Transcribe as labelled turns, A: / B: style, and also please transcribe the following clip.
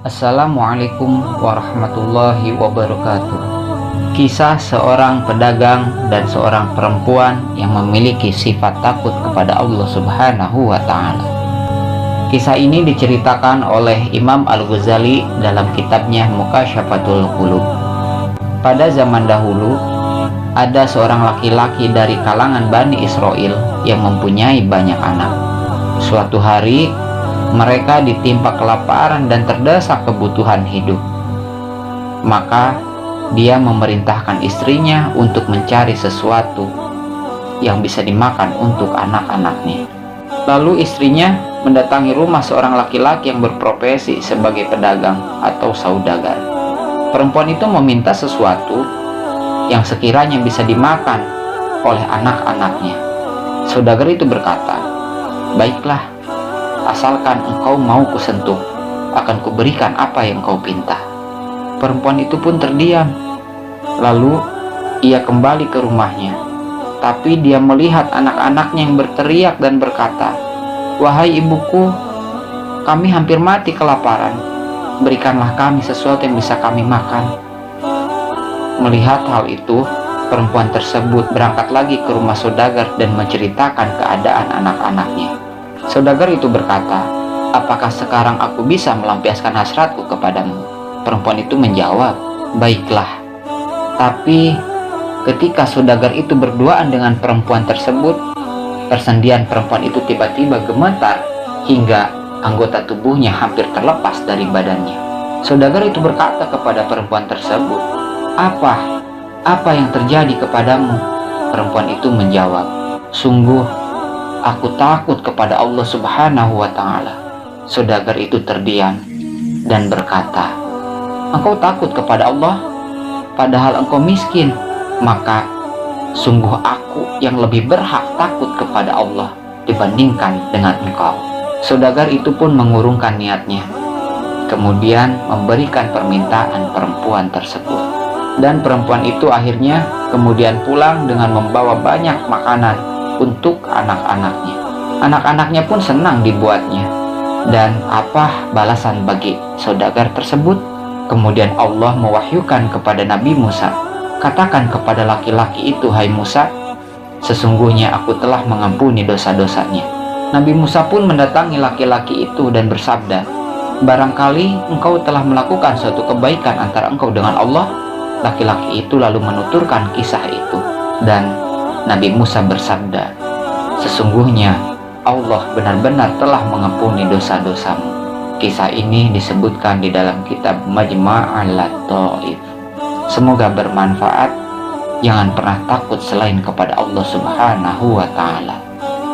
A: Assalamualaikum warahmatullahi wabarakatuh. Kisah seorang pedagang dan seorang perempuan yang memiliki sifat takut kepada Allah Subhanahu wa Ta'ala. Kisah ini diceritakan oleh Imam Al-Ghazali dalam kitabnya Mukasyafatul Qulub. Pada zaman dahulu, ada seorang laki-laki dari kalangan Bani Israel yang mempunyai banyak anak. Suatu hari, mereka ditimpa kelaparan dan terdesak kebutuhan hidup. Maka dia memerintahkan istrinya untuk mencari sesuatu yang bisa dimakan untuk anak-anaknya. Lalu istrinya mendatangi rumah seorang laki-laki yang berprofesi sebagai pedagang atau saudagar. Perempuan itu meminta sesuatu yang sekiranya bisa dimakan oleh anak-anaknya. Saudagar itu berkata, "Baiklah, asalkan engkau mau kusentuh, akan kuberikan apa yang kau pinta." Perempuan itu pun terdiam. Lalu ia kembali ke rumahnya. Tapi dia melihat anak-anaknya yang berteriak dan berkata, "Wahai ibuku, kami hampir mati kelaparan. Berikanlah kami sesuatu yang bisa kami makan." Melihat hal itu, perempuan tersebut berangkat lagi ke rumah saudagar dan menceritakan keadaan anak-anaknya. Saudagar itu berkata, "Apakah sekarang aku bisa melampiaskan hasratku kepadamu?" Perempuan itu menjawab, "Baiklah." Tapi ketika saudagar itu berduaan dengan perempuan tersebut, persendian perempuan itu tiba-tiba gemetar hingga anggota tubuhnya hampir terlepas dari badannya. Saudagar itu berkata kepada perempuan tersebut, Apa yang terjadi kepadamu?" Perempuan itu menjawab, "Sungguh, aku takut kepada Allah Subhanahu wa Ta'ala." Saudagar itu terdiam dan berkata, "Engkau takut kepada Allah, padahal engkau miskin. Maka sungguh aku yang lebih berhak takut kepada Allah dibandingkan dengan engkau." Saudagar itu pun mengurungkan niatnya, kemudian memberikan permintaan perempuan tersebut. Dan perempuan itu akhirnya kemudian pulang dengan membawa banyak makanan untuk anak-anaknya. Anak-anaknya pun senang dibuatnya. Dan apa balasan bagi saudagar tersebut? Kemudian Allah mewahyukan kepada Nabi Musa, "Katakan kepada laki-laki itu, hai Musa, sesungguhnya aku telah mengampuni dosa-dosanya." Nabi Musa pun mendatangi laki-laki itu dan bersabda, "Barangkali engkau telah melakukan suatu kebaikan antara engkau dengan Allah." Laki-laki itu lalu menuturkan kisah itu, dan Nabi Musa bersabda, "Sesungguhnya Allah benar-benar telah mengampuni dosa-dosamu." Kisah ini disebutkan di dalam kitab Majma'ul Lataif. Semoga bermanfaat. Jangan pernah takut selain kepada Allah Subhanahu wa Ta'ala.